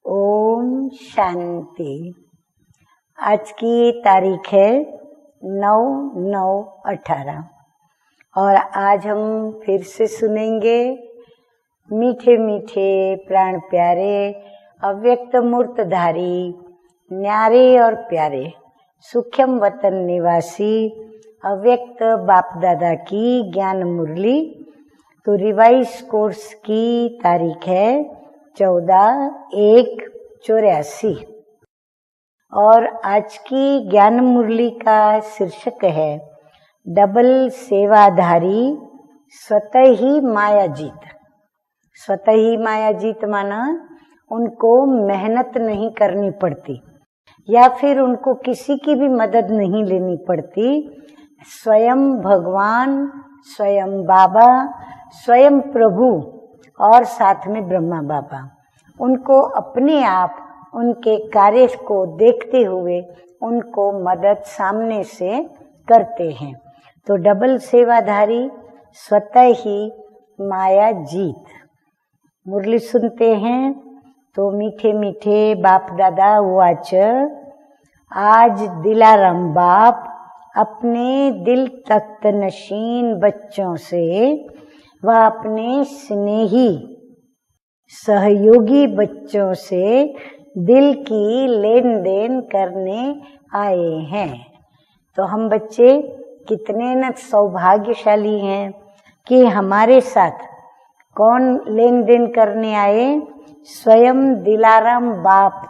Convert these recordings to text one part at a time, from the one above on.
ओम शांति। आज की तारीख है 9/9/18 और आज हम फिर से सुनेंगे मीठे मीठे प्राण प्यारे अव्यक्त मूर्तधारी न्यारे और प्यारे सूक्ष्म वतन निवासी अव्यक्त बाप दादा की ज्ञान मुरली। तो रिवाइज कोर्स की तारीख है 14/1/84 और आज की ज्ञान मुरली का शीर्षक है डबल सेवाधारी स्वतः ही माया जीत। स्वतः ही माया जीत माना उनको मेहनत नहीं करनी पड़ती या फिर उनको किसी की भी मदद नहीं लेनी पड़ती। स्वयं भगवान, स्वयं बाबा, स्वयं प्रभु और साथ में ब्रह्मा बाबा उनको अपने आप उनके कार्य को देखते हुए उनको मदद सामने से करते हैं। तो डबल सेवाधारी स्वतः ही माया जीत। मुरली सुनते हैं तो मीठे मीठे बाप दादा वाच। आज दिलाराम बाप अपने दिल तख्त नशीन बच्चों से व अपने स्नेही सहयोगी बच्चों से दिल की लेन देन करने आए हैं। तो हम बच्चे कितने न सौभाग्यशाली हैं कि हमारे साथ कौन लेन देन करने आए? स्वयं दिलाराम बाप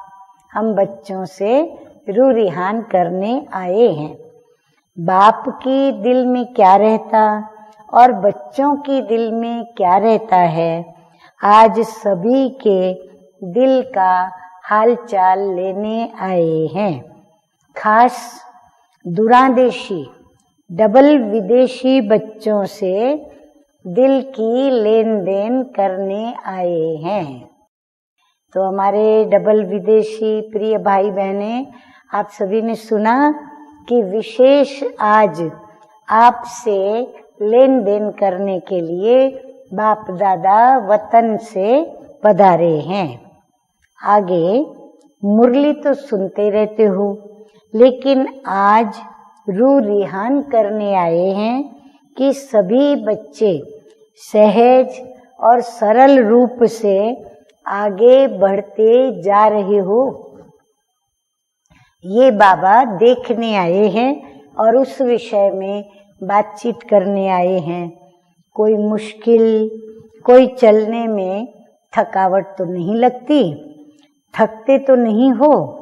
हम बच्चों से रू रिहान करने आए हैं। बाप की दिल में क्या रहता और बच्चों की दिल में क्या रहता है, आज सभी के दिल का हालचाल लेने आए हैं। खास दूरादेशी डबल विदेशी बच्चों से दिल की लेन देन करने आए हैं। तो हमारे डबल विदेशी प्रिय भाई बहने, आप सभी ने सुना कि विशेष आज आपसे लेन देन करने के लिए बाप दादा वतन से पधारे हैं। आगे मुरली तो सुनते रहते हो, लेकिन आज रू रिहान करने आए हैं कि सभी बच्चे सहज और सरल रूप से आगे बढ़ते जा रहे हो। ये बाबा देखने आए हैं और उस विषय में बातचीत करने आए हैं। कोई मुश्किल, कोई चलने में थकावट तो नहीं लगती? थकते तो नहीं हो?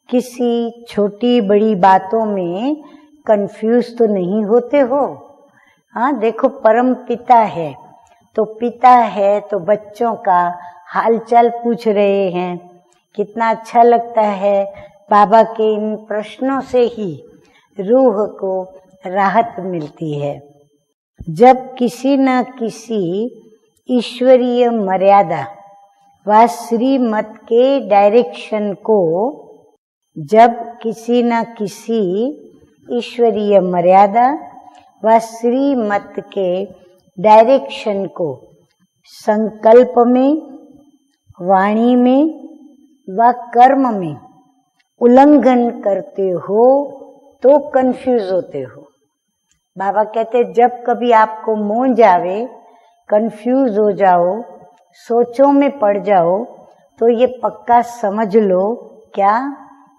किसी छोटी बड़ी बातों में कंफ्यूज तो नहीं होते हो? हाँ, देखो परम पिता है तो बच्चों का हालचाल पूछ रहे हैं। कितना अच्छा लगता है। बाबा के इन प्रश्नों से ही रूह को राहत मिलती है। जब किसी न किसी ईश्वरीय मर्यादा व श्रीमत के डायरेक्शन को ईश्वरीय मर्यादा व श्रीमत के डायरेक्शन को संकल्प में, वाणी में व कर्म में उल्लंघन करते हो तो कंफ्यूज होते हो। बाबा कहते जब कभी आपको मोह आवे, कंफ्यूज हो जाओ, सोचों में पड़ जाओ, तो ये पक्का समझ लो क्या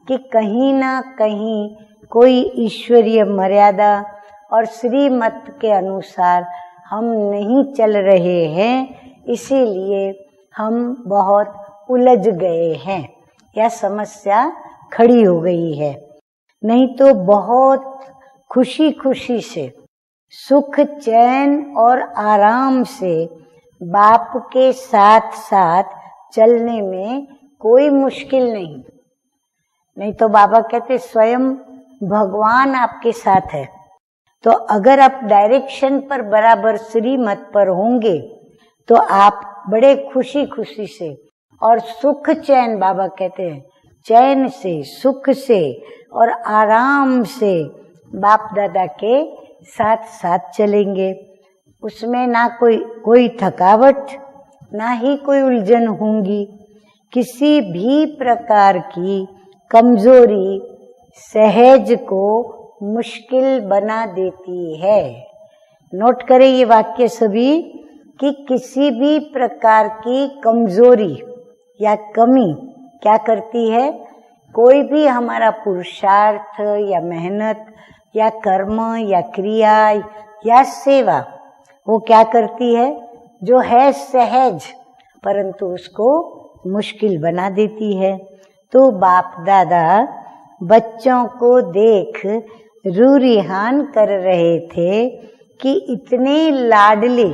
कि कहीं ना कहीं कोई ईश्वरीय मर्यादा और श्रीमत के अनुसार हम नहीं चल रहे हैं, इसीलिए हम बहुत उलझ गए हैं या समस्या खड़ी हो गई है। नहीं तो बहुत खुशी खुशी से, सुख चैन और आराम से बाप के साथ साथ चलने में कोई मुश्किल नहीं तो बाबा कहते स्वयं भगवान आपके साथ है। तो अगर आप डायरेक्शन पर बराबर श्रीमत पर होंगे तो आप बड़े खुशी खुशी से और सुख चैन, बाबा कहते हैं चैन से, सुख से और आराम से बाप दादा के साथ साथ चलेंगे। उसमें ना कोई थकावट, ना ही कोई उलझन होंगी। किसी भी प्रकार की कमजोरी सहज को मुश्किल बना देती है। नोट करें ये वाक्य सभी कि किसी भी प्रकार की कमजोरी या कमी क्या करती है, कोई भी हमारा पुरुषार्थ या मेहनत या कर्म या क्रिया या सेवा, वो क्या करती है, जो है सहज परंतु उसको मुश्किल बना देती है। तो बाप दादा बच्चों को देख रूरिहान कर रहे थे कि इतने लाडले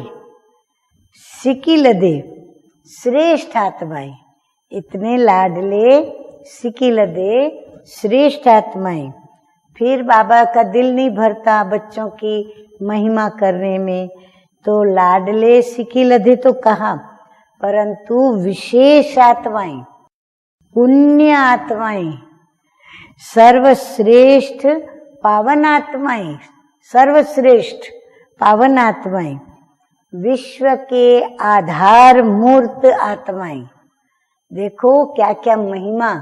सिकिलदे श्रेष्ठ आत्माएं, इतने लाडले सिकिलदे श्रेष्ठ आत्माएं। फिर बाबा का दिल नहीं भरता बच्चों की महिमा करने में, तो लाडले सिकिलदे तो कहा, परंतु विशेष आत्माएं, पुण्य आत्माएं, सर्वश्रेष्ठ पावन आत्माएं, सर्वश्रेष्ठ पावन आत्माएं, विश्व के आधार मूर्त आत्माएं। देखो क्या क्या महिमा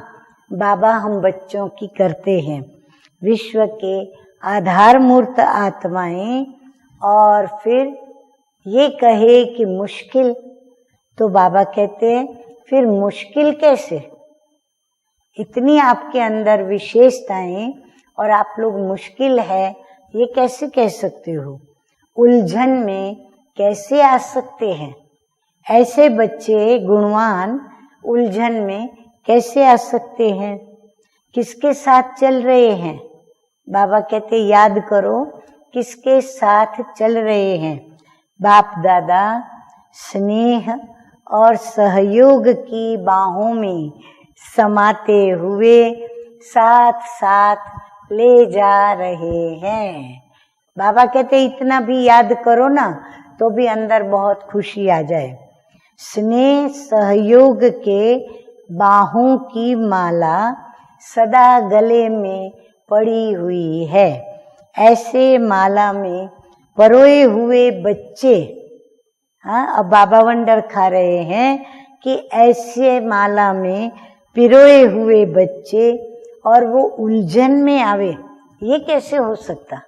बाबा हम बच्चों की करते हैं। विश्व के आधार मूर्त आत्माएं, और फिर ये कहे कि मुश्किल, तो बाबा कहते हैं फिर मुश्किल कैसे, इतनी आपके अंदर विशेषताएं और आप लोग मुश्किल है ये कैसे कह सकते हो, उलझन में कैसे आ सकते हैं। ऐसे बच्चे गुणवान उलझन में कैसे आ सकते हैं, किसके साथ चल रहे हैं। बाबा कहते याद करो किसके साथ चल रहे हैं। बाप दादा स्नेह और सहयोग की बाहों में समाते हुए साथ साथ ले जा रहे हैं। बाबा कहते इतना भी याद करो ना तो भी अंदर बहुत खुशी आ जाए। स्नेह सहयोग के बाहों की माला सदा गले में पड़ी हुई है। ऐसे माला में परोए हुए बच्चे, हाँ अब बाबा वंडर खा रहे हैं कि ऐसे माला में पिरोए हुए बच्चे और वो उलझन में आवे, ये कैसे हो सकता।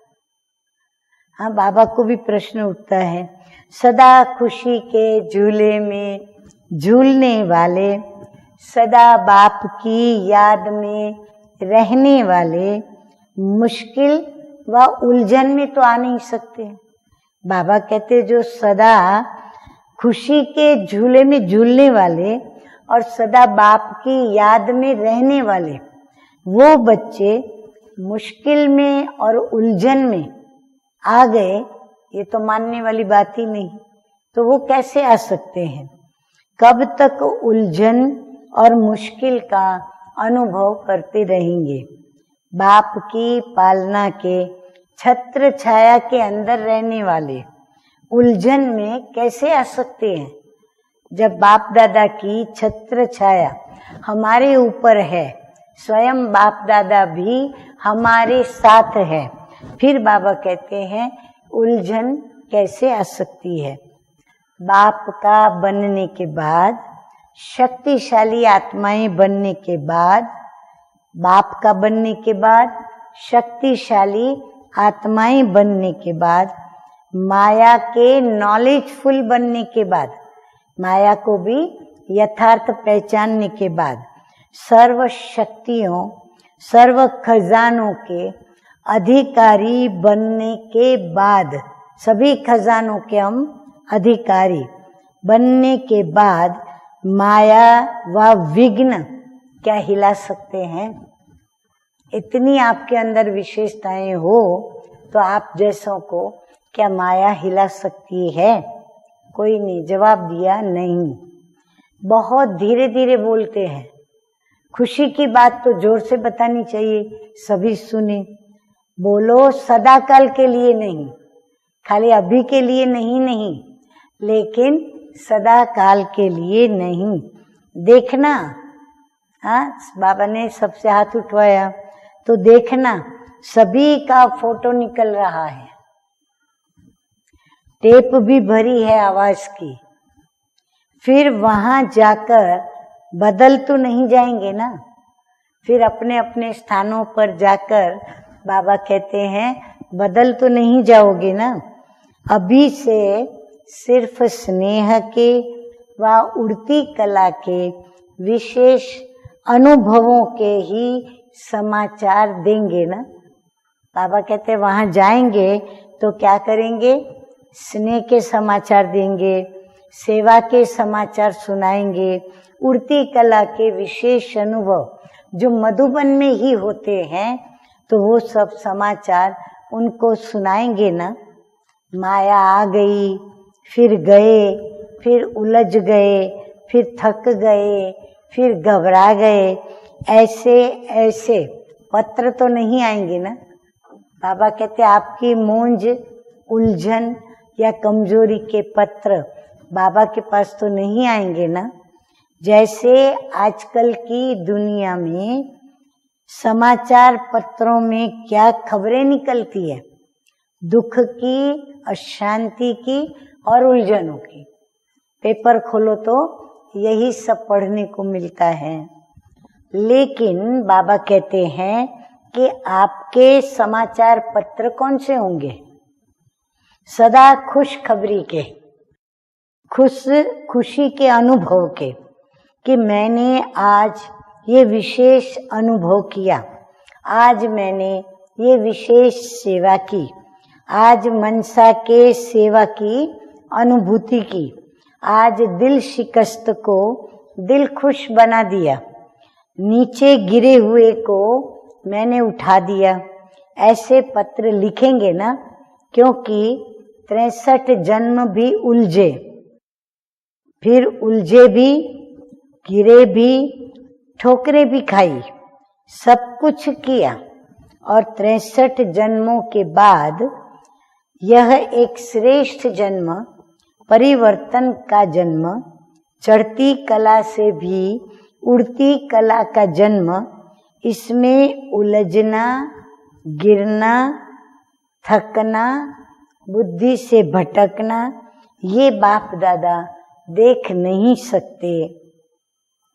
हाँ बाबा को भी प्रश्न उठता है। सदा खुशी के झूले में झूलने वाले, सदा बाप की याद में रहने वाले मुश्किल व उलझन में तो आ नहीं सकते। बाबा कहते जो सदा खुशी के झूले में झूलने वाले और सदा बाप की याद में रहने वाले वो बच्चे मुश्किल में और उलझन में आ गए, ये तो मानने वाली बात ही नहीं। तो वो कैसे आ सकते हैं। कब तक उलझन और मुश्किल का अनुभव करते रहेंगे। बाप की पालना के छत्र छाया के अंदर रहने वाले उलझन में कैसे आ सकते हैं। जब बाप दादा की छत्र छाया हमारे ऊपर है, स्वयं बाप दादा भी हमारे साथ है, फिर बाबा कहते हैं उलझन कैसे आ सकती है। बाप का बनने के बाद, शक्तिशाली आत्माएं बनने के बाद, बाप का बनने के बाद, शक्तिशाली आत्माएं बनने के बाद, माया के नॉलेजफुल बनने के बाद, माया को भी यथार्थ पहचानने के बाद, सर्व शक्तियों सर्व खजानों के अधिकारी बनने के बाद, सभी खजानों के हम अधिकारी बनने के बाद माया व विघ्न क्या हिला सकते हैं। इतनी आपके अंदर विशेषताएं हो तो आप जैसों को क्या माया हिला सकती है। कोई नहीं जवाब दिया, नहीं। बहुत धीरे धीरे बोलते हैं। खुशी की बात तो जोर से बतानी चाहिए, सभी सुने। बोलो सदा काल के लिए नहीं, खाली अभी के लिए नहीं, लेकिन सदा काल के लिए नहीं। देखना, हाँ बाबा ने सबसे हाथ उठवाया तो देखना सभी का फोटो निकल रहा है, टेप भी भरी है आवाज की। फिर वहां जाकर बदल तो नहीं जाएंगे ना। फिर अपने अपने स्थानों पर जाकर बाबा कहते हैं बदल तो नहीं जाओगे ना। अभी से सिर्फ स्नेह के व उड़ती कला के विशेष अनुभवों के ही समाचार देंगे ना। बाबा कहते वहां जाएंगे तो क्या करेंगे? स्नेह के समाचार देंगे, सेवा के समाचार सुनाएंगे, उड़ती कला के विशेष अनुभव जो मधुबन में ही होते हैं तो वो सब समाचार उनको सुनाएंगे ना। माया आ गई, फिर गए, फिर उलझ गए, फिर थक गए, फिर घबरा गए, ऐसे ऐसे पत्र तो नहीं आएंगे ना। बाबा कहते आपकी मूंज, उलझन या कमजोरी के पत्र बाबा के पास तो नहीं आएंगे ना। जैसे आजकल की दुनिया में समाचार पत्रों में क्या खबरें निकलती है, दुख की, अशांति की और उलझनों की। पेपर खोलो तो यही सब पढ़ने को मिलता है। लेकिन बाबा कहते हैं कि आपके समाचार पत्र कौन से होंगे? सदा खुशखबरी के, खुशी के अनुभव के, कि मैंने आज ये विशेष अनुभव किया, आज मैंने ये विशेष सेवा की, आज मनसा के सेवा की अनुभूति की, आज दिल शिकस्त को दिल खुश बना दिया, नीचे गिरे हुए को मैंने उठा दिया। ऐसे पत्र लिखेंगे ना, क्योंकि 63 जन्म भी उलझे, फिर उलझे भी, गिरे भी, ठोकरें भी खाई, सब कुछ किया, और 63 जन्मों के बाद यह एक श्रेष्ठ जन्म, परिवर्तन का जन्म, चढ़ती कला से भी उड़ती कला का जन्म, इसमें उलझना, गिरना, थकना, बुद्धि से भटकना, ये बाप दादा देख नहीं सकते,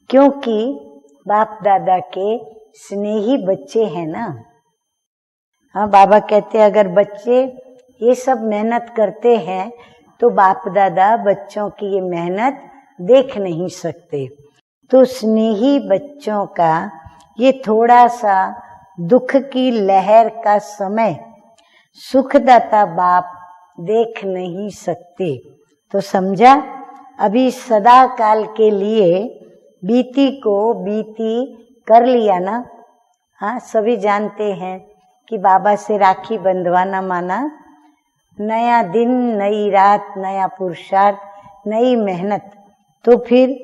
क्योंकि बाप दादा के स्नेही बच्चे हैं ना। हाँ, बाबा कहते अगर बच्चे ये सब मेहनत करते हैं तो बाप दादा बच्चों की ये मेहनत देख नहीं सकते। तो स्नेही बच्चों का ये थोड़ा सा दुख की लहर का समय सुखदाता बाप देख नहीं सकते। तो समझा? अभी सदा काल के लिए बीती को बीती कर लिया ना। हाँ, सभी जानते हैं कि बाबा से राखी बंधवाना माना नया दिन, नई रात, नया पुरुषार्थ, नई मेहनत। तो फिर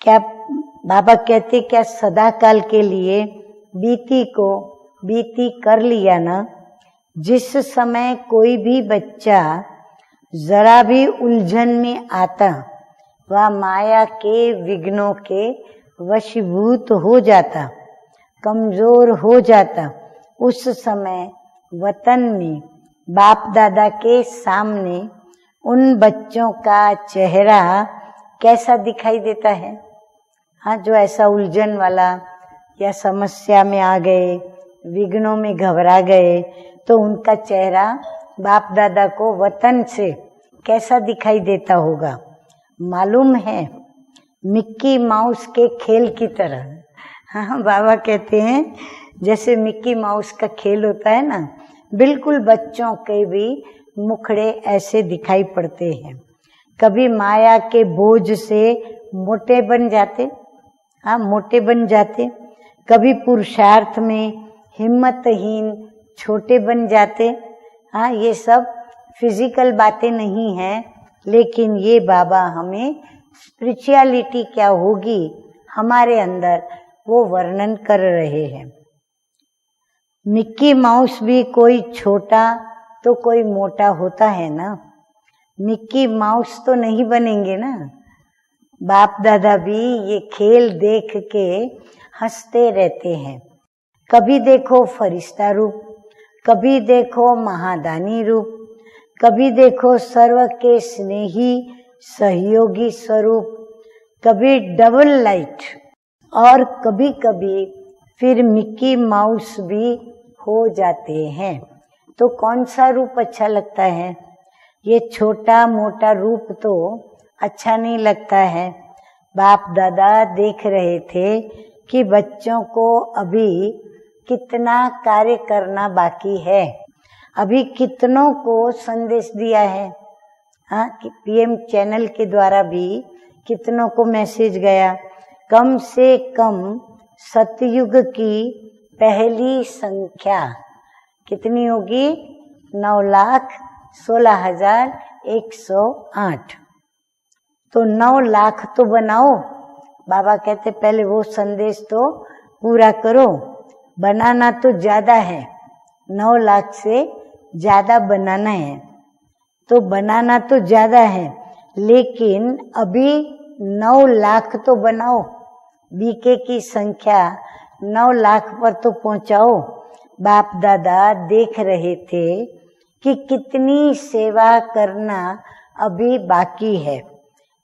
क्या बाबा कहते क्या सदा काल के लिए बीती को बीती कर लिया ना। जिस समय कोई भी बच्चा जरा भी उलझन में आता, वह माया के विघ्नों के वशीभूत हो जाता, कमजोर हो जाता, उस समय वतन में बाप दादा के सामने उन बच्चों का चेहरा कैसा दिखाई देता है? हाँ, जो ऐसा उलझन वाला या समस्या में आ गए, विघ्नों में घबरा गए, तो उनका चेहरा बाप दादा को वतन से कैसा दिखाई देता होगा मालूम है? मिक्की माउस के खेल की तरह। हाँ, बाबा कहते हैं जैसे मिक्की माउस का खेल होता है ना, बिल्कुल बच्चों के भी मुखड़े ऐसे दिखाई पड़ते हैं। कभी माया के बोझ से मोटे बन जाते, हाँ मोटे बन जाते, कभी पुरुषार्थ में हिम्मतहीन छोटे बन जाते। हाँ, ये सब फिजिकल बातें नहीं हैं, लेकिन ये बाबा हमें स्पिरिचुअलिटी क्या होगी हमारे अंदर वो वर्णन कर रहे हैं। मिक्की माउस भी कोई छोटा तो कोई मोटा होता है ना, मिक्की माउस तो नहीं बनेंगे ना। बाप दादा भी ये खेल देख के हंसते रहते हैं। कभी देखो फरिश्ता रूप, कभी देखो महादानी रूप, कभी देखो सर्व के स्नेही सहयोगी स्वरूप, कभी डबल लाइट और कभी कभी फिर मिक्की माउस भी हो जाते हैं। तो कौन सा रूप अच्छा लगता है? ये छोटा मोटा रूप तो अच्छा नहीं लगता है। बाप दादा देख रहे थे कि बच्चों को अभी कितना कार्य करना बाकी है, अभी कितनों को संदेश दिया है। हाँ, कि पीएम चैनल के द्वारा भी कितनों को मैसेज गया। कम से कम सतयुग की पहली संख्या कितनी होगी? 9,16,108। तो 9 लाख तो बनाओ। बाबा कहते पहले वो संदेश तो पूरा करो। बनाना तो ज्यादा है, 9 लाख से ज्यादा बनाना है। तो बनाना तो ज्यादा है, लेकिन अभी 9 लाख तो बनाओ। बीके की संख्या 9 लाख पर तो पहुंचाओ। बाप दादा देख रहे थे कि कितनी सेवा करना अभी बाकी है।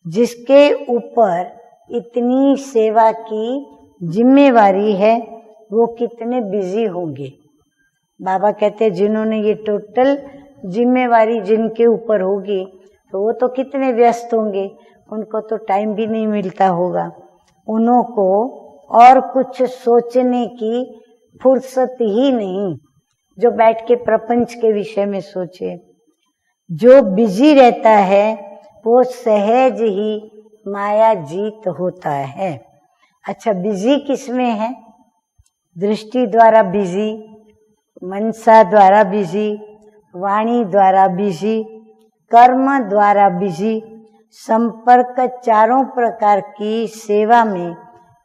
जिसके ऊपर इतनी सेवा की जिम्मेवारी है वो कितने बिजी होंगे। बाबा कहते हैं जिन्होंने ये टोटल जिम्मेवारी जिनके ऊपर होगी तो वो तो कितने व्यस्त होंगे, उनको तो टाइम भी नहीं मिलता होगा। उन्हों को और कुछ सोचने की फुर्सत ही नहीं जो बैठ के प्रपंच के विषय में सोचे। जो बिजी रहता है वो सहज ही माया जीत होता है। अच्छा, बिजी किसमें है? दृष्टि द्वारा बिजी, मनसा द्वारा बिजी, वाणी द्वारा बिजी, कर्म द्वारा बिजी, संपर्क चारों प्रकार की सेवा में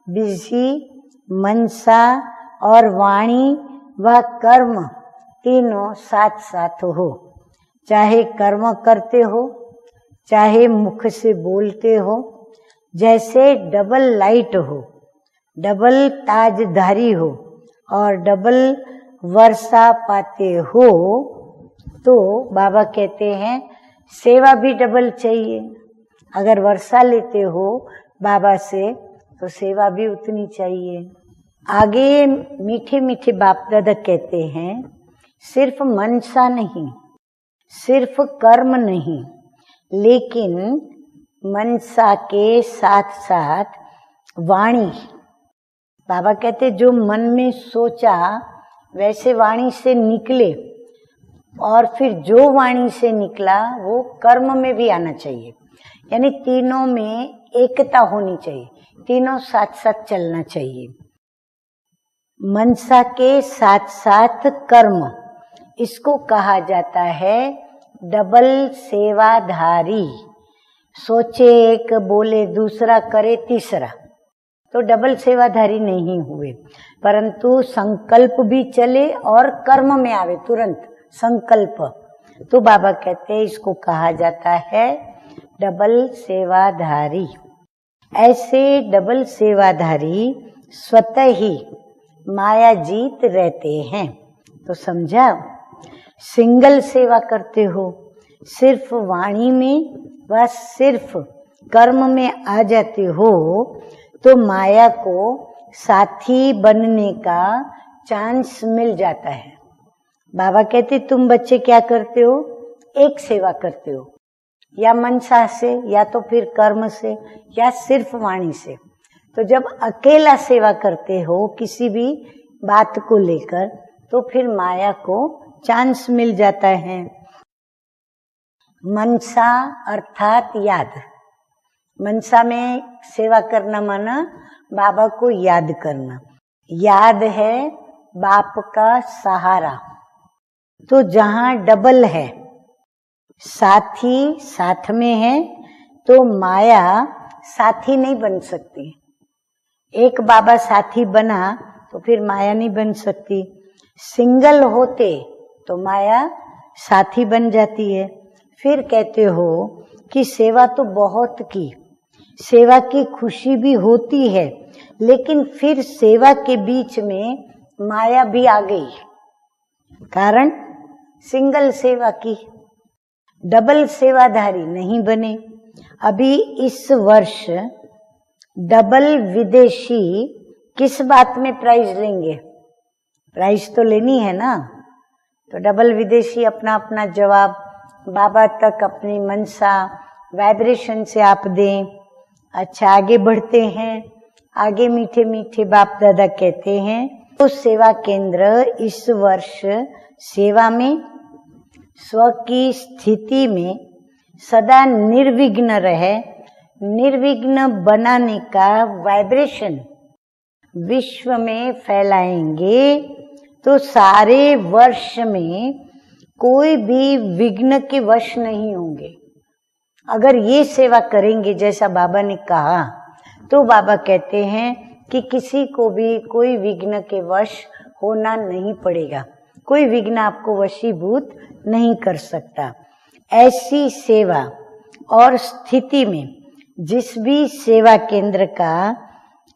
बिजी, मनसा और वाणी व कर्म तीनों साथ साथ हो। चाहे कर्म करते हो, चाहे मुख से बोलते हो, जैसे डबल लाइट हो, डबल ताजधारी हो और डबल वर्षा पाते हो। तो बाबा कहते हैं सेवा भी डबल चाहिए। अगर वर्षा लेते हो बाबा से तो सेवा भी उतनी चाहिए। आगे मीठे मीठे बाप दादा कहते हैं सिर्फ मनसा नहीं, सिर्फ कर्म नहीं, लेकिन मनसा के साथ साथ वाणी। बाबा कहते जो मन में सोचा वैसे वाणी से निकले, और फिर जो वाणी से निकला वो कर्म में भी आना चाहिए। यानी तीनों में एकता होनी चाहिए, तीनों साथ साथ चलना चाहिए। मनसा के साथ साथ कर्म, इसको कहा जाता है डबल सेवाधारी। सोचे एक, बोले दूसरा, करे तीसरा, तो डबल सेवाधारी नहीं हुए। परंतु संकल्प भी चले और कर्म में आवे तुरंत संकल्प, तो बाबा कहते हैं इसको कहा जाता है डबल सेवाधारी। ऐसे डबल सेवाधारी स्वतः ही माया जीत रहते हैं। तो समझा? सिंगल सेवा करते हो, सिर्फ वाणी में व सिर्फ कर्म में आ जाते हो तो माया को साथी बनने का चांस मिल जाता है। बाबा कहते तुम बच्चे क्या करते हो? एक सेवा करते हो, या मनसा से, या तो फिर कर्म से, या सिर्फ वाणी से। तो जब अकेला सेवा करते हो किसी भी बात को लेकर तो फिर माया को चांस मिल जाता है। मनसा अर्थात याद। मनसा में सेवा करना माना बाबा को याद करना। याद है बाप का सहारा। तो जहां डबल है, साथी साथ में है, तो माया साथी नहीं बन सकती। एक बाबा साथी बना तो फिर माया नहीं बन सकती। सिंगल होते तो माया साथी बन जाती है। फिर कहते हो कि सेवा तो बहुत की, सेवा की खुशी भी होती है, लेकिन फिर सेवा के बीच में माया भी आ गई। कारण सिंगल सेवा की, डबल सेवाधारी नहीं बने। अभी इस वर्ष डबल विदेशी किस बात में प्राइज लेंगे? प्राइज तो लेनी है ना, तो डबल विदेशी अपना अपना जवाब बाबा तक अपनी मनसा वाइब्रेशन से आप दें। अच्छा, आगे बढ़ते हैं। आगे मीठे मीठे बाप दादा कहते हैं, तो सेवा केंद्र इस वर्ष सेवा में, स्व की स्थिति में सदा निर्विघ्न रहे। निर्विघ्न बनाने का वाइब्रेशन विश्व में फैलाएंगे तो सारे वर्ष में कोई भी विघ्न के वश नहीं होंगे। अगर ये सेवा करेंगे जैसा बाबा ने कहा, तो बाबा कहते हैं कि किसी को भी कोई विघ्न के वश होना नहीं पड़ेगा। कोई विघ्न आपको वशीभूत नहीं कर सकता। ऐसी सेवा और स्थिति में जिस भी सेवा केंद्र का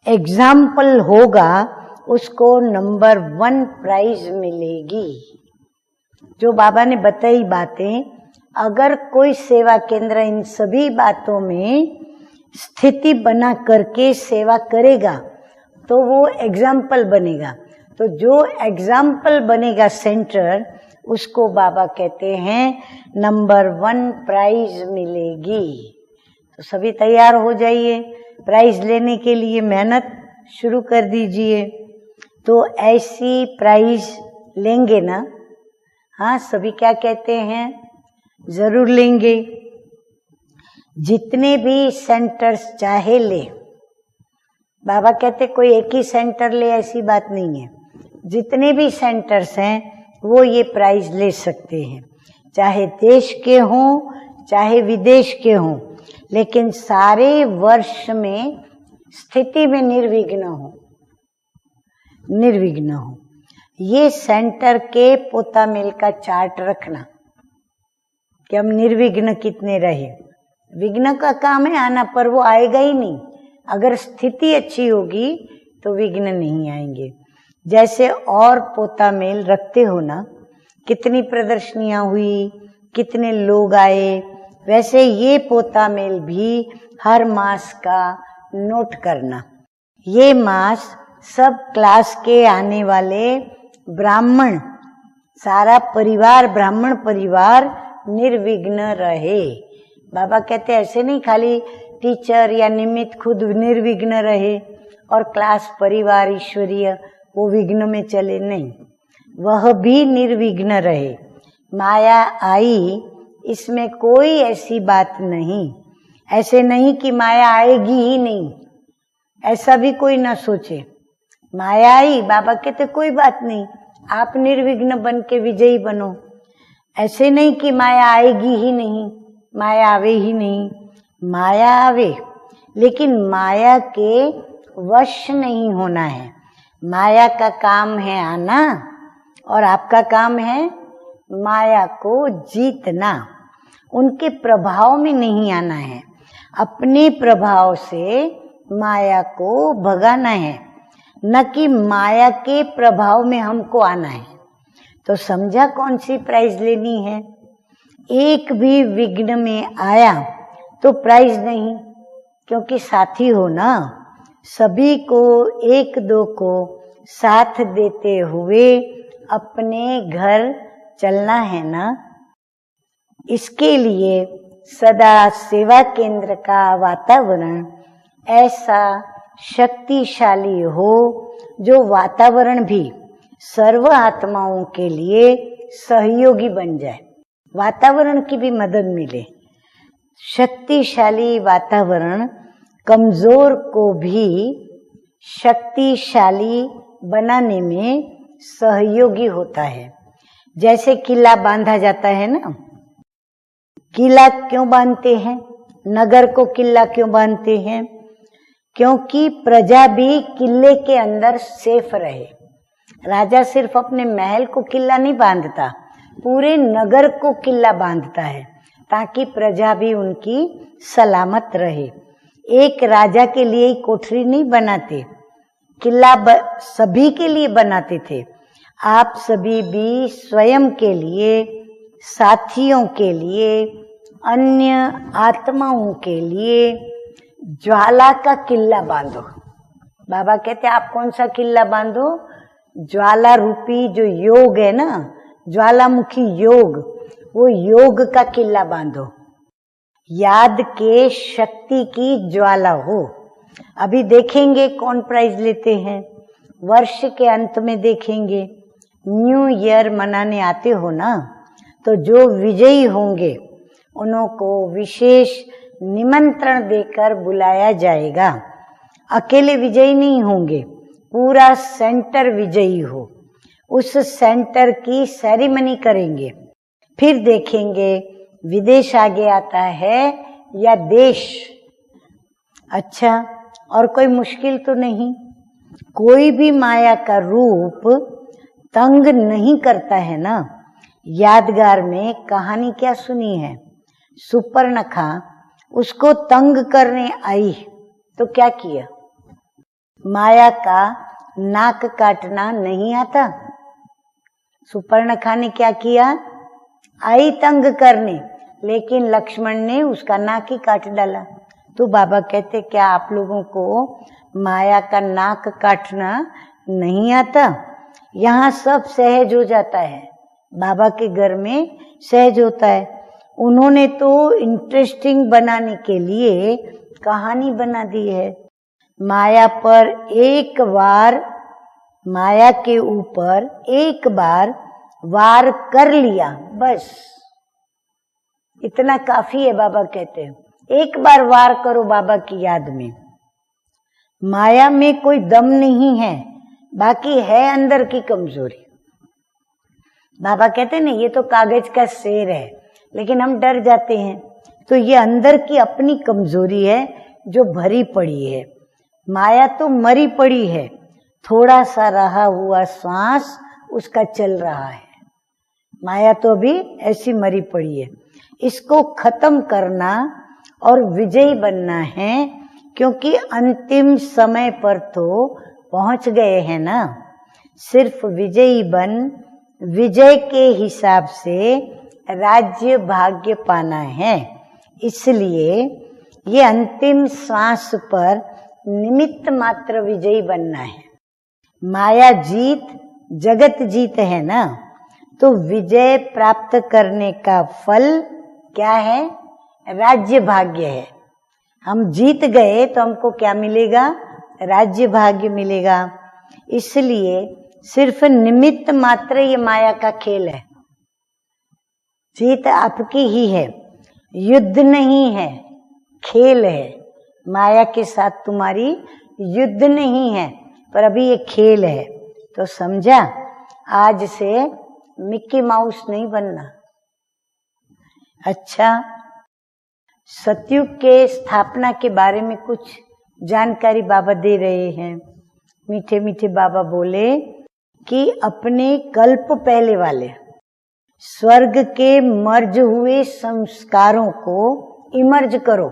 एग्जाम्पल होगा उसको नंबर 1 प्राइज मिलेगी। जो बाबा ने बताई बातें, अगर कोई सेवा केंद्र इन सभी बातों में स्थिति बना करके सेवा करेगा तो वो एग्जाम्पल बनेगा। तो जो एग्जाम्पल बनेगा सेंटर, उसको बाबा कहते हैं नंबर 1 प्राइज मिलेगी। तो सभी तैयार हो जाइए, प्राइज लेने के लिए मेहनत शुरू कर दीजिए। तो ऐसी प्राइज लेंगे ना? हाँ, सभी क्या कहते हैं? जरूर लेंगे। जितने भी सेंटर्स चाहे ले, बाबा कहते कोई एक ही सेंटर ले ऐसी बात नहीं है। जितने भी सेंटर्स हैं वो ये प्राइज ले सकते हैं, चाहे देश के हों चाहे विदेश के हों, लेकिन सारे वर्ष में स्थिति में निर्विघ्न हो। निर्विघ्न हो। ये सेंटर के पोता मेल का चार्ट रखना कि हम निर्विघ्न कितने रहे। विघ्न का काम है आना, पर वो आएगा ही नहीं। अगर स्थिति अच्छी होगी तो विघ्न नहीं आएंगे। जैसे और पोता मेल रखते हो ना, कितनी प्रदर्शनियां हुई, कितने लोग आए, वैसे ये पोता मेल भी हर मास का नोट करना। ये मास सब क्लास के आने वाले ब्राह्मण, सारा परिवार ब्राह्मण परिवार निर्विघ्न रहे। बाबा कहते ऐसे नहीं खाली टीचर या निमित्त खुद निर्विघ्न रहे और क्लास परिवार ईश्वरीय वो विघ्न में चले, नहीं, वह भी निर्विघ्न रहे। माया आई, इसमें कोई ऐसी बात नहीं। ऐसे नहीं कि माया आएगी ही नहीं, ऐसा भी कोई ना सोचे। माया आई, बाबा कहते कोई बात नहीं, आप निर्विघ्न बन के विजयी बनो। ऐसे नहीं कि माया आएगी ही नहीं, माया आवे ही नहीं। माया आवे, लेकिन माया के वश नहीं होना है। माया का काम है आना और आपका काम है माया को जीतना। उनके प्रभाव में नहीं आना है, अपने प्रभाव से माया को भगाना है, न कि माया के प्रभाव में हमको आना है। तो समझा कौन सी प्राइज लेनी है? एक भी विघ्न में आया तो प्राइज नहीं, क्योंकि साथी हो ना, सभी को एक दो को साथ देते हुए अपने घर चलना है ना। इसके लिए सदा सेवा केंद्र का वातावरण ऐसा शक्तिशाली हो जो वातावरण भी सर्व आत्माओं के लिए सहयोगी बन जाए, वातावरण की भी मदद मिले। शक्तिशाली वातावरण कमजोर को भी शक्तिशाली बनाने में सहयोगी होता है। जैसे किला बांधा जाता है ना, किला क्यों बांधते हैं? नगर को किला क्यों बांधते हैं? क्योंकि प्रजा भी किले के अंदर सेफ रहे। राजा सिर्फ अपने महल को किला नहीं बांधता, पूरे नगर को किला बांधता है ताकि प्रजा भी उनकी सलामत रहे। एक राजा के लिए ही कोठरी नहीं बनाते, किला सभी के लिए बनाते थे। आप सभी भी स्वयं के लिए, साथियों के लिए, अन्य आत्माओं के लिए ज्वाला का किला बांधो। बाबा कहते हैं आप कौन सा किला बांधो? ज्वाला रूपी जो योग है ना, ज्वालामुखी योग, वो योग का किला बांधो। याद के शक्ति की ज्वाला हो। अभी देखेंगे कौन प्राइज लेते हैं, वर्ष के अंत में देखेंगे। न्यू ईयर मनाने आते हो ना, तो जो विजयी होंगे उन्हों को विशेष निमंत्रण देकर बुलाया जाएगा। अकेले विजयी नहीं होंगे, पूरा सेंटर विजयी हो। उस सेंटर की सेरेमनी करेंगे, फिर देखेंगे विदेश आगे आता है या देश। अच्छा, और कोई मुश्किल तो नहीं। कोई भी माया का रूप तंग नहीं करता है ना। यादगार में कहानी क्या सुनी है, सुपर्णखा उसको तंग करने आई तो क्या किया? माया का नाक काटना नहीं आता। सुपर्णखा ने क्या किया? आई तंग करने, लेकिन लक्ष्मण ने उसका नाक ही काट डाला। तो बाबा कहते क्या आप लोगों को माया का नाक काटना नहीं आता? यहाँ सब सहज हो जाता है, बाबा के घर में सहज होता है। उन्होंने तो इंटरेस्टिंग बनाने के लिए कहानी बना दी है। माया पर एक बार, माया के ऊपर एक बार वार कर लिया, बस इतना काफी है। बाबा कहते हैं एक बार वार करो बाबा की याद में। माया में कोई दम नहीं है, बाकी है अंदर की कमजोरी। बाबा कहते हैं ना, ये तो कागज का शेर है, लेकिन हम डर जाते हैं। तो ये अंदर की अपनी कमजोरी है जो भरी पड़ी है। माया तो मरी पड़ी है, थोड़ा सा रहा हुआ श्वास उसका चल रहा है। माया तो अभी ऐसी मरी पड़ी है। इसको खत्म करना और विजयी बनना है, क्योंकि अंतिम समय पर तो पहुंच गए हैं ना। सिर्फ विजयी बन विजय के हिसाब से राज्य भाग्य पाना है। इसलिए ये अंतिम श्वास पर निमित्त मात्र विजयी बनना है। माया जीत जगत जीत है ना, तो विजय प्राप्त करने का फल क्या है? राज्य भाग्य है। हम जीत गए तो हमको क्या मिलेगा? राज्य भाग्य मिलेगा। इसलिए सिर्फ निमित्त मात्र ये माया का खेल है। जीत आपकी ही है, युद्ध नहीं है, खेल है। माया के साथ तुम्हारी युद्ध नहीं है, पर अभी ये खेल है। तो समझा, आज से मिक्की माउस नहीं बनना। अच्छा, सतयुग के स्थापना के बारे में कुछ जानकारी बाबा दे रहे हैं। मीठे मीठे बाबा बोले कि अपने कल्प पहले वाले स्वर्ग के मर्ज हुए संस्कारों को इमर्ज करो,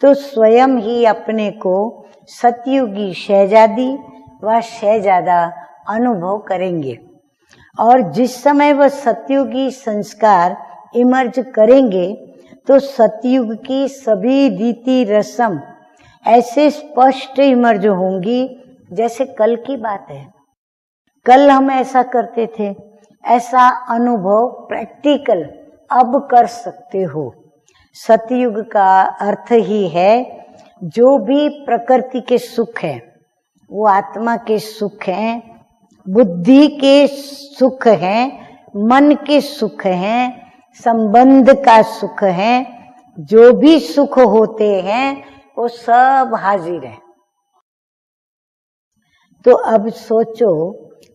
तो स्वयं ही अपने को सतयुगी शहजादी व शहजादा अनुभव करेंगे। और जिस समय वह सतयुगी संस्कार इमर्ज करेंगे, तो सतयुग की सभी रीति रस्म ऐसे स्पष्ट इमर्ज होंगी जैसे कल की बात है। कल हम ऐसा करते थे, ऐसा अनुभव प्रैक्टिकल अब कर सकते हो। सतयुग का अर्थ ही है जो भी प्रकृति के सुख है, वो आत्मा के सुख हैं, बुद्धि के सुख हैं, मन के सुख हैं, संबंध का सुख है। जो भी सुख होते हैं वो सब हाजिर है। तो अब सोचो,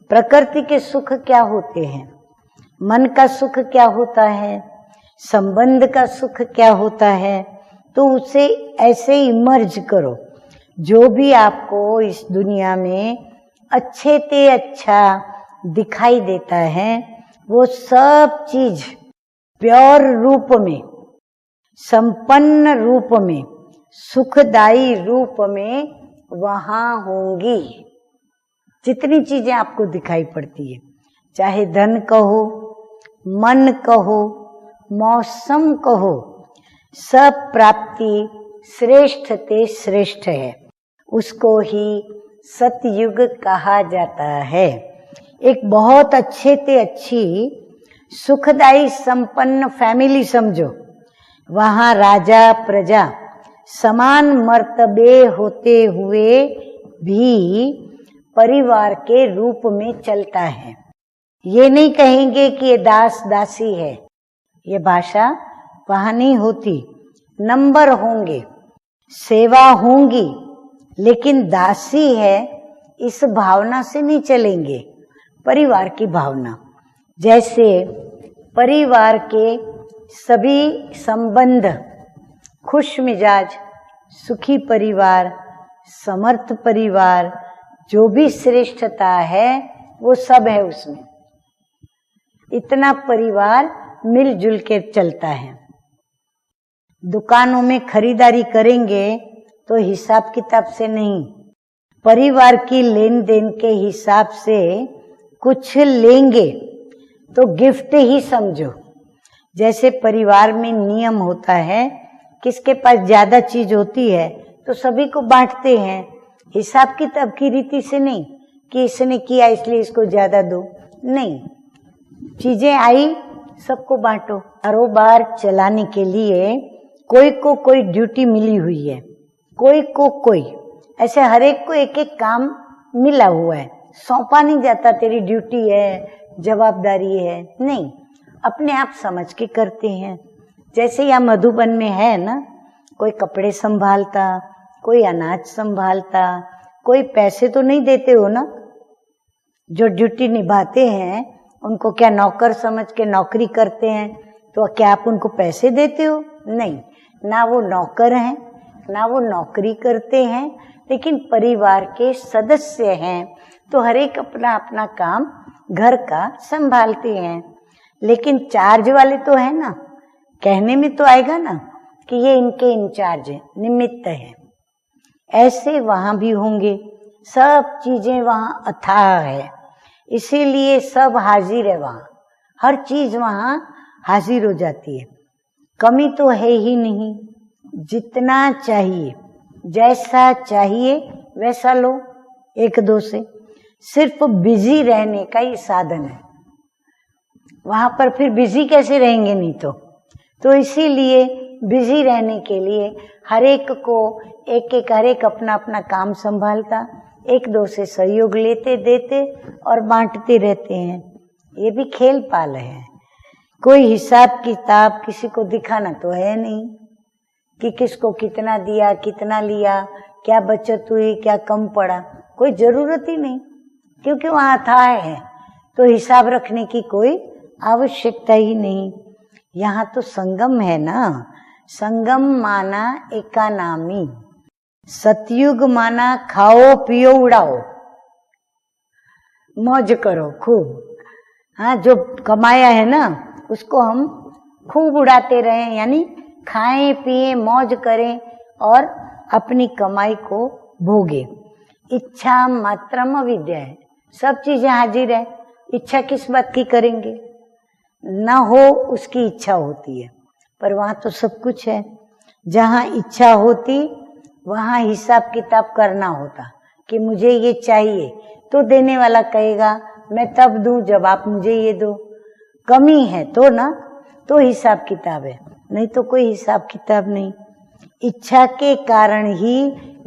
प्रकृति के सुख क्या होते हैं, मन का सुख क्या होता है, संबंध का सुख क्या होता है। तो उसे ऐसे इमर्ज करो, जो भी आपको इस दुनिया में अच्छे ते अच्छा दिखाई देता है, वो सब चीज प्योर रूप में, संपन्न रूप में, सुखदायी रूप में वहां होंगी। जितनी चीजें आपको दिखाई पड़ती है, चाहे धन कहो, मन कहो, मौसम कहो, सब प्राप्ति श्रेष्ठ ते श्रेष्ठ है, उसको ही सतयुग कहा जाता है। एक बहुत अच्छे ते अच्छी सुखदाई संपन्न फैमिली समझो, वहां राजा प्रजा समान मर्तबे होते हुए भी परिवार के रूप में चलता है। ये नहीं कहेंगे कि ये दास दासी है, ये भाषा वहां नहीं होती। नंबर होंगे, सेवा होंगी, लेकिन दासी है इस भावना से नहीं चलेंगे। परिवार की भावना, जैसे परिवार के सभी संबंध, खुश मिजाज, सुखी परिवार, समर्थ परिवार, जो भी श्रेष्ठता है वो सब है उसमें। इतना परिवार मिलजुल के चलता है। दुकानों में खरीदारी करेंगे तो हिसाब किताब से नहीं, परिवार की लेन देन के हिसाब से कुछ लेंगे तो गिफ्ट ही समझो। जैसे परिवार में नियम होता है, किसके पास ज्यादा चीज होती है तो सभी को बांटते हैं, हिसाब किताब की रीति से नहीं कि इसने किया इसलिए इसको ज्यादा दो, नहीं, चीजें आई सबको बांटो। कारोबार चलाने के लिए कोई को कोई ड्यूटी मिली हुई है, कोई को कोई, ऐसे हर एक को एक एक काम मिला हुआ है, सौंपा नहीं जाता तेरी ड्यूटी है जवाबदारी है, नहीं, अपने आप समझ के करते हैं। जैसे यहाँ मधुबन में है ना, कोई कपड़े संभालता, कोई अनाज संभालता, कोई पैसे तो नहीं देते हो ना, जो ड्यूटी निभाते हैं उनको क्या नौकर समझ के नौकरी करते हैं, तो क्या आप उनको पैसे देते हो? नहीं, ना वो नौकर हैं ना वो नौकरी करते हैं, लेकिन परिवार के सदस्य हैं तो हर एक अपना अपना काम घर का संभालते हैं। लेकिन चार्ज वाले तो है ना, कहने में तो आएगा ना कि ये इनके इंचार्ज है, निमित्त है। ऐसे वहां भी होंगे, सब चीजें वहां अथाह है, इसीलिए सब हाजिर है, वहां हर चीज वहां हाजिर हो जाती है, कमी तो है ही नहीं। जितना चाहिए जैसा चाहिए वैसा लो एक दो से, सिर्फ बिजी रहने का ही साधन है। वहां पर फिर बिजी कैसे रहेंगे, नहीं तो इसीलिए बिजी रहने के लिए हर एक को एक एक हर एक अपना अपना काम संभालता, एक दो से सहयोग लेते देते और बांटते रहते हैं। ये भी खेल पाल है, कोई हिसाब किताब किसी को दिखाना तो है नहीं कि किसको कितना दिया, कितना लिया, क्या बचत हुई, क्या कम पड़ा, कोई जरूरत ही नहीं, क्योंकि वहां अथाह है तो हिसाब रखने की कोई आवश्यकता ही नहीं। यहाँ तो संगम है ना, संगम माना एकानामी, सतयुग माना खाओ पियो उड़ाओ, मौज करो खूब। हाँ, जो कमाया है ना उसको हम खूब उड़ाते रहें, यानी खाएं पिए मौज करें और अपनी कमाई को भोगे। इच्छा मात्रम विद्या है, सब चीजें हाजिर है, इच्छा किस बात की करेंगे, न हो उसकी इच्छा होती है, पर वहां तो सब कुछ है। जहां इच्छा होती वहां हिसाब किताब करना होता कि मुझे ये चाहिए, तो देने वाला कहेगा मैं तब दूं जब आप मुझे ये दो, कमी है तो ना, तो हिसाब किताब है, नहीं तो कोई हिसाब किताब नहीं। इच्छा के कारण ही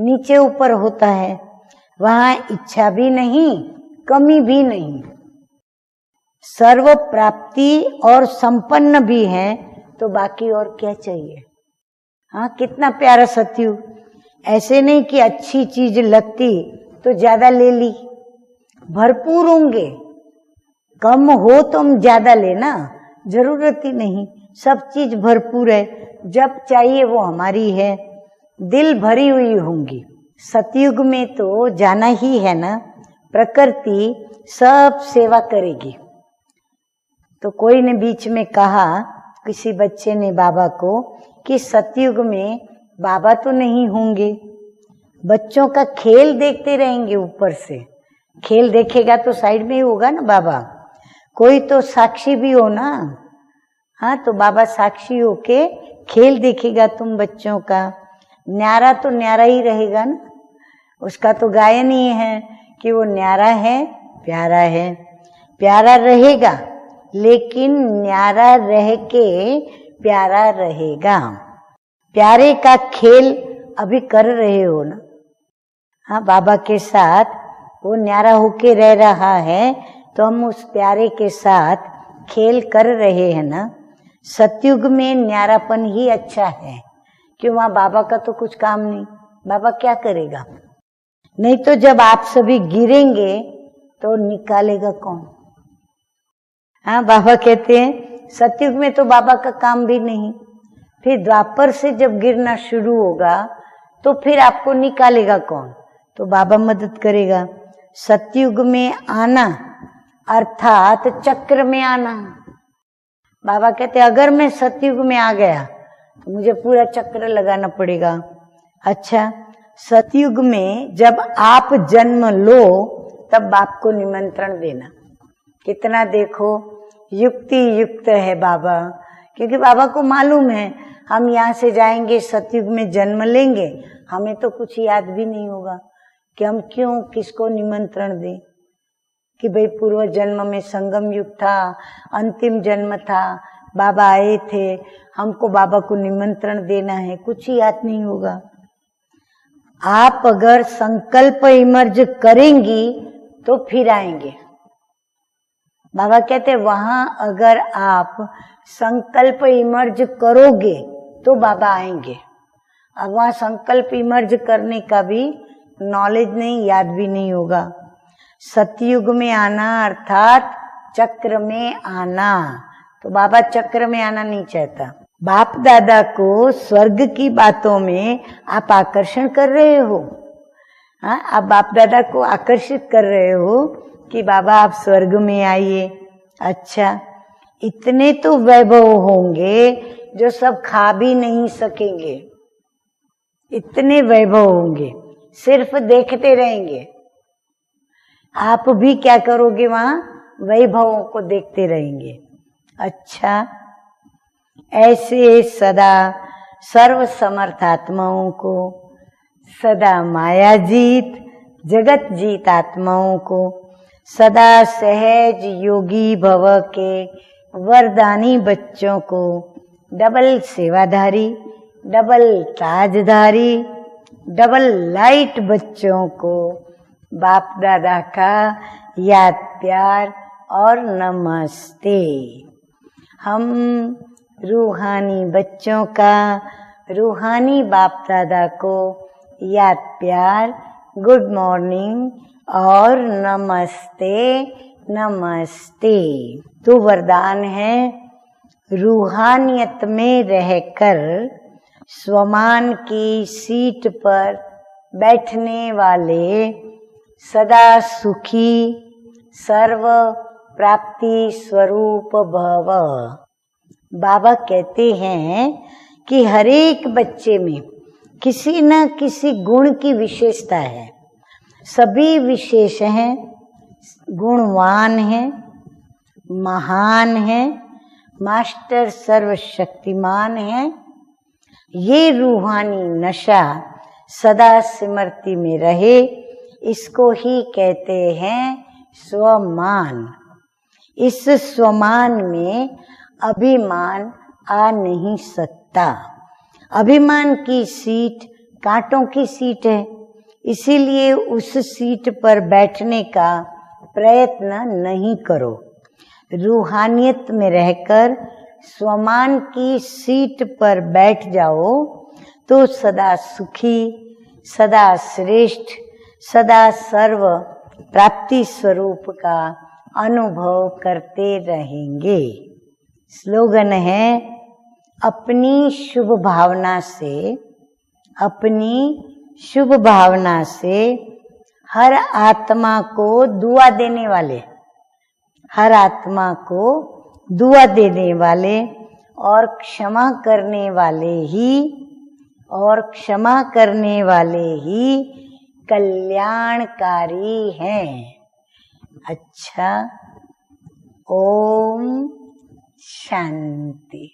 नीचे ऊपर होता है, वहां इच्छा भी नहीं कमी भी नहीं, सर्व प्राप्ति और संपन्न भी है, तो बाकी और क्या चाहिए। हाँ, कितना प्यारा सतयुग, ऐसे नहीं कि अच्छी चीज लगती तो ज्यादा ले ली, भरपूर होंगे, कम हो तो हम ज्यादा लेना, जरूरत ही नहीं, सब चीज भरपूर है, जब चाहिए वो हमारी है, दिल भरी हुई होंगी। सतयुग में तो जाना ही है ना, प्रकृति सब सेवा करेगी। तो कोई ने बीच में कहा, किसी बच्चे ने बाबा को, कि सतयुग में बाबा तो नहीं होंगे, बच्चों का खेल देखते रहेंगे ऊपर से, खेल देखेगा तो साइड में ही होगा ना बाबा, कोई तो साक्षी भी हो ना। हाँ, तो बाबा साक्षी होके खेल देखेगा तुम बच्चों का, न्यारा तो न्यारा ही रहेगा ना, उसका तो गायन ही है कि वो न्यारा है, प्यारा रहेगा, लेकिन न्यारा रह के प्यारा रहेगा। प्यारे का खेल अभी कर रहे हो ना, हाँ, बाबा के साथ वो न्यारा होके रह रहा है, तो हम उस प्यारे के साथ खेल कर रहे हैं ना। सतयुग में न्यारापन ही अच्छा है, क्यों, वहां बाबा का तो कुछ काम नहीं, बाबा क्या करेगा। नहीं तो जब आप सभी गिरेंगे तो निकालेगा कौन। हाँ, बाबा कहते हैं सतयुग में तो बाबा का काम भी नहीं, फिर द्वापर से जब गिरना शुरू होगा तो फिर आपको निकालेगा कौन, तो बाबा मदद करेगा। सतयुग में आना अर्थात चक्र में आना। बाबा कहते अगर मैं सतयुग में आ गया तो मुझे पूरा चक्र लगाना पड़ेगा। अच्छा, सतयुग में जब आप जन्म लो तब बाप को निमंत्रण देना। कितना देखो युक्ति युक्त है बाबा, क्योंकि बाबा को मालूम है हम यहाँ से जाएंगे, सतयुग में जन्म लेंगे, हमें तो कुछ याद भी नहीं होगा कि हम क्यों किसको निमंत्रण दें, कि भाई पूर्व जन्म में संगम युग था, अंतिम जन्म था, बाबा आए थे, हमको बाबा को निमंत्रण देना है, कुछ ही याद नहीं होगा। आप अगर संकल्प इमर्ज करेंगी तो फिर आएंगे। बाबा कहते वहां अगर आप संकल्प इमर्ज करोगे तो बाबा आएंगे। अब वहां संकल्प इमर्ज करने का भी नॉलेज नहीं, याद भी नहीं होगा। सतयुग में आना अर्थात चक्र में आना, तो बाबा चक्र में आना नहीं चाहता। बाप दादा को स्वर्ग की बातों में आप आकर्षण कर रहे हो, हाँ, आप बाप दादा को आकर्षित कर रहे हो कि बाबा आप स्वर्ग में आइए। अच्छा, इतने तो वैभव होंगे जो सब खा भी नहीं सकेंगे, इतने वैभव होंगे, सिर्फ देखते रहेंगे। आप भी क्या करोगे, वहां वैभवों को देखते रहेंगे। अच्छा, ऐसे सदा सर्व समर्थात्माओं को, सदा माया जीत जगत जीत आत्माओं को, सदा सहज योगी भव के वरदानी बच्चों को, डबल सेवाधारी, डबल ताजधारी, डबल लाइट बच्चों को बाप दादा का याद प्यार और नमस्ते। हम रूहानी बच्चों का रूहानी बाप दादा को याद प्यार, गुड मॉर्निंग और नमस्ते नमस्ते। तो वरदान है रूहानियत में रहकर स्वमान की सीट पर बैठने वाले सदा सुखी सर्व प्राप्ति स्वरूप भव। बाबा कहते हैं कि हर एक बच्चे में किसी न किसी गुण की विशेषता है, सभी विशेष हैं, गुणवान हैं, महान हैं, मास्टर सर्वशक्तिमान हैं। ये रूहानी नशा सदा स्मृति में रहे, इसको ही कहते हैं स्वमान। इस स्वमान में अभिमान आ नहीं सकता। अभिमान की सीट कांटों की सीट है, इसीलिए उस सीट पर बैठने का प्रयत्न नहीं करो। रूहानियत में रहकर स्वमान की सीट पर बैठ जाओ तो सदा सुखी, सदा श्रेष्ठ, सदा सर्व प्राप्ति स्वरूप का अनुभव करते रहेंगे। स्लोगन है अपनी शुभ भावना से, अपनी शुभ भावना से हर आत्मा को दुआ देने वाले, हर आत्मा को दुआ देने वाले और क्षमा करने वाले ही, और क्षमा करने वाले ही कल्याणकारी हैं। अच्छा, ओम शांति।